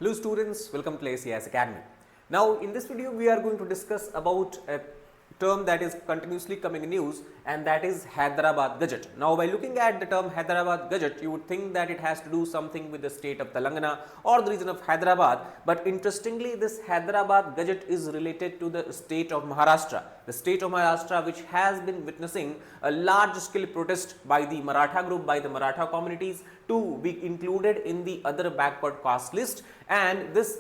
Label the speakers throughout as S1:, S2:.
S1: Hello students, welcome to ACS Academy. Now in this video we are going to discuss about a term that is continuously coming in news, and that is Hyderabad Gazette. Now by looking at the term Hyderabad Gazette, you would think that it has to do something with the state of Telangana or the region of Hyderabad, but interestingly this Hyderabad Gazette is related to the state of Maharashtra. The state of Maharashtra, which has been witnessing a large scale protest by the Maratha group, by the Maratha communities, to be included in the other backward caste list. And this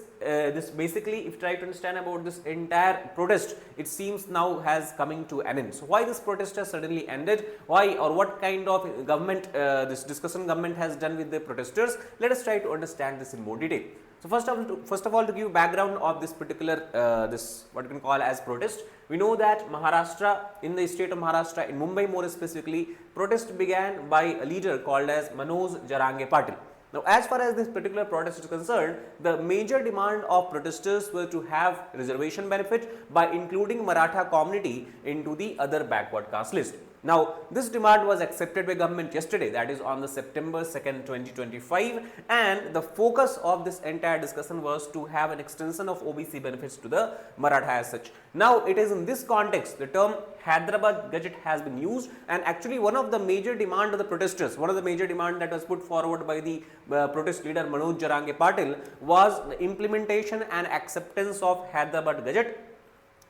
S1: basically, if you try to understand about this entire protest, it seems now has coming to an end. So why this protest has suddenly ended? Why, or what kind of government this discussion government has done with the protesters? Let us try to understand this in more detail. So first of all, to give background of this particular this what you can call as protest, we know that Maharashtra, in the state of Maharashtra, in Mumbai more specifically, protest began by a leader called as Manoj Jarange Patil. Now, as far as this particular protest is concerned, the major demand of protesters were to have reservation benefit by including Maratha community into the other backward caste list. Now, this demand was accepted by government yesterday, that is on the September 2nd, 2025, and the focus of this entire discussion was to have an extension of OBC benefits to the Maratha as such. Now, it is in this context the term Hyderabad Gazette has been used, and actually one of the major demand of the protesters, one of the major demand that was put forward by the protest leader Manoj Jarange Patil was the implementation and acceptance of Hyderabad Gazette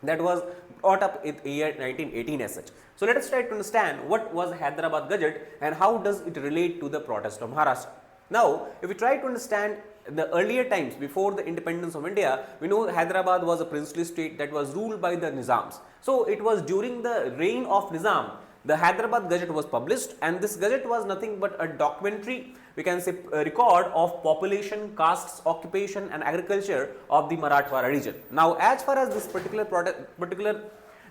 S1: that was brought up in the year 1918 as such. So let us try to understand what was Hyderabad Gazette and how does it relate to the protest of Maharashtra. Now, if we try to understand the earlier times before the independence of India, we know Hyderabad was a princely state that was ruled by the Nizams. So it was during the reign of Nizam, the Hyderabad Gazette was published, and this Gazette was nothing but a documentary, we can say a record of population, castes, occupation and agriculture of the Marathwada region. Now, as far as this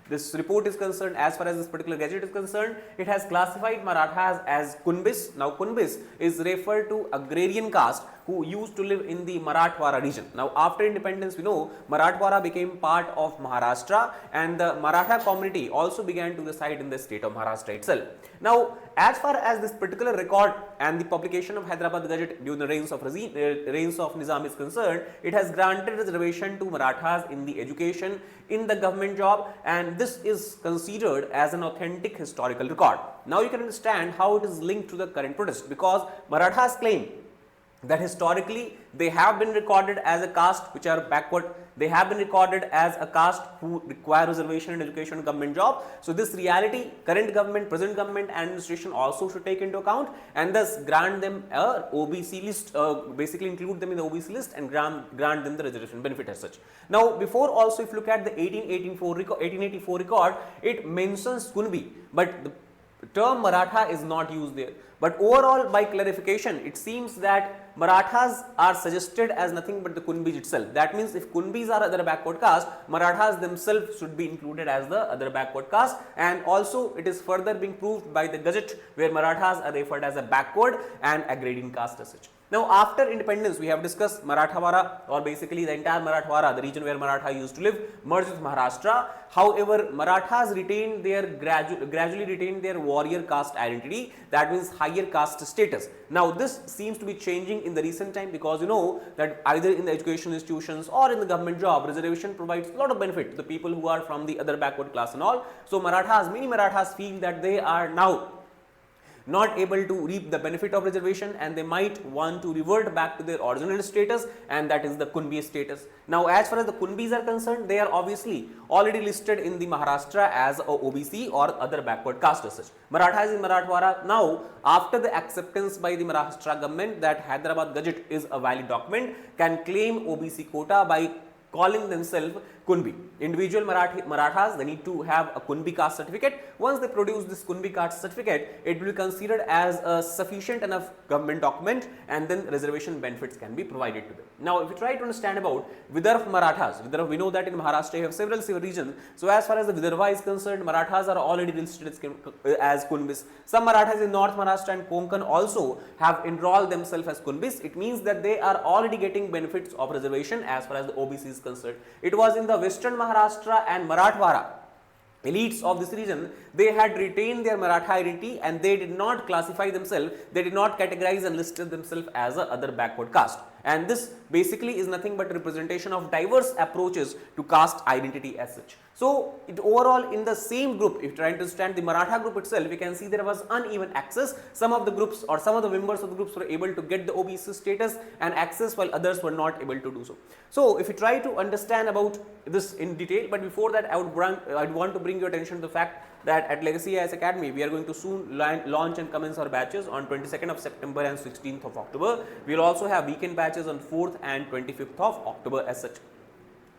S1: this report is concerned, as far as this particular Gazette is concerned, it has classified Marathas as Kunbis. Now, Kunbis is referred to agrarian caste who used to live in the Marathwada region. Now, after independence, we know Marathwada became part of Maharashtra, and the Maratha community also began to reside in the state of Maharashtra itself. Now, as far as this particular record and the publication of Hyderabad Gazette during the reigns of Nizam is concerned, it has granted reservation to Marathas in the education, in the government job, and this is considered as an authentic historical record. Now, you can understand how it is linked to the current protest, because Marathas claim that historically they have been recorded as a caste which are backward, they have been recorded as a caste who require reservation in education and government job. So this reality current government, present government administration also should take into account, and thus grant them a OBC list, basically include them in the OBC list and grant them the reservation benefit as such. Now, before also, if you look at the 1884 record, it mentions Kunbi, but the term Maratha is not used there. But overall, by clarification, it seems that Marathas are suggested as nothing but the Kunbis itself. That means if Kunbis are other backward caste, Marathas themselves should be included as the other backward caste, and also it is further being proved by the Gazette where Marathas are referred as a backward and agrarian caste as such. Now, after independence, we have discussed Marathwada, or basically the entire Marathwada, the region where Maratha used to live, merged with Maharashtra. However, Marathas retained their gradually retained their warrior caste identity, that means higher caste status. Now, this seems to be changing in the recent time, because you know that either in the education institutions or in the government job, reservation provides a lot of benefit to the people who are from the other backward class and all. So, many Marathas feel that they are now not able to reap the benefit of reservation, and they might want to revert back to their original status, and that is the Kunbi status. Now, as far as the Kunbis are concerned, they are obviously already listed in the Maharashtra as a OBC or other backward caste as such. Marathas in Marathwada now, after the acceptance by the Maharashtra government that Hyderabad Gazette is a valid document, can claim OBC quota by calling themselves Kunbi. Individual Marathas, they need to have a Kunbi caste certificate. Once they produce this Kunbi caste certificate, it will be considered as a sufficient enough government document, and then reservation benefits can be provided to them. Now, if you try to understand about Vidarbha Marathas, we know that in Maharashtra you have several regions. So, as far as the Vidarbha is concerned, Marathas are already listed as Kunbis. Some Marathas in North Maharashtra and Konkan also have enrolled themselves as Kunbis. It means that they are already getting benefits of reservation as far as the OBC is concerned. It was in the Western Maharashtra and Marathwada elites of this region, they had retained their Maratha identity and they did not classify themselves, they did not categorize and listed themselves as a other backward caste. And this basically is nothing but representation of diverse approaches to caste identity as such. So, it overall in the same group, if you try to understand the Maratha group itself, we can see there was uneven access. Some of the groups or some of the members of the groups were able to get the OBC status and access, while others were not able to do so. So, if you try to understand about this in detail, but before that I would want to bring your attention to the fact that at Legacy IAS Academy, we are going to soon launch and commence our batches on 22nd of September and 16th of October. We will also have weekend batches on 4th and 25th of October as such.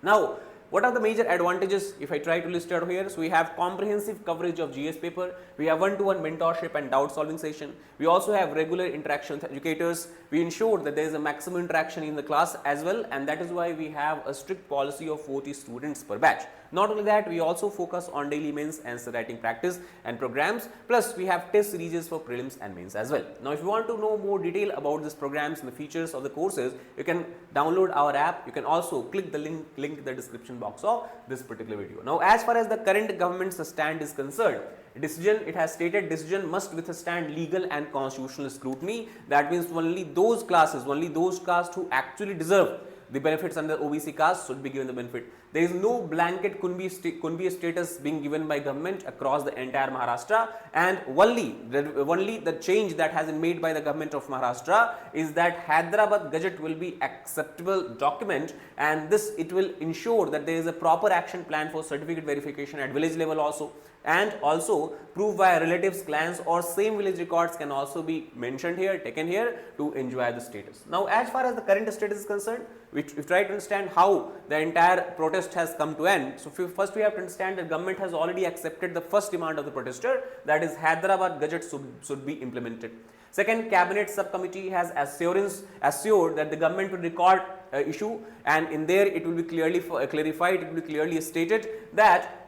S1: Now, what are the major advantages if I try to list out here? So, we have comprehensive coverage of GS paper, we have one-to-one mentorship and doubt solving session, we also have regular interaction with educators, we ensure that there is a maximum interaction in the class as well, and that is why we have a strict policy of 40 students per batch. Not only that, we also focus on daily mains and essay writing practice and programs, plus we have test series for prelims and mains as well. Now, if you want to know more detail about these programs and the features of the courses, you can download our app. You can also click the link in the description box of this particular video. Now, as far as the current government's stand is concerned, it has stated decision must withstand legal and constitutional scrutiny. That means only those castes who actually deserve the benefits under OBC caste should be given the benefit. There is no blanket Kunbi status being given by government across the entire Maharashtra, and only the change that has been made by the government of Maharashtra is that Hyderabad Gazette will be acceptable document, and this it will ensure that there is a proper action plan for certificate verification at village level also, and also proof by relatives, clans or same village records can also be mentioned here, taken here to enjoy the status. Now, as far as the current status is concerned, we try to understand how the entire protest has come to end. So, first we have to understand that government has already accepted the first demand of the protester, that is Hyderabad Gazette should be implemented. Second, cabinet subcommittee has assured that the government will record issue, and in there it will be clearly clarified, it will be clearly stated that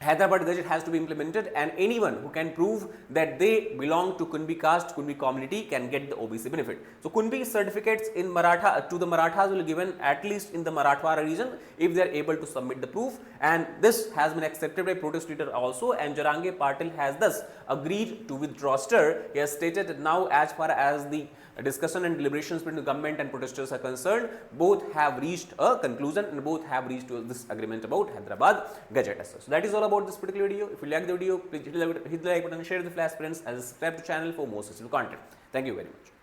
S1: Hyderabad Gazette has to be implemented, and anyone who can prove that they belong to Kunbi caste, Kunbi community can get the OBC benefit. So, Kunbi certificates in Maratha to the Marathas will be given at least in the Marathwada region if they are able to submit the proof, and this has been accepted by protest leader also, and Jarange Patil has thus agreed to withdraw stir. He has stated that now as far as the discussion and deliberations between the government and protesters are concerned, both have reached a conclusion and both have reached this agreement about Hyderabad Gazette. So, that is all about this particular video. If you like the video, please hit the like button and share with the flash friends and subscribe to the channel for more such content. Thank you very much.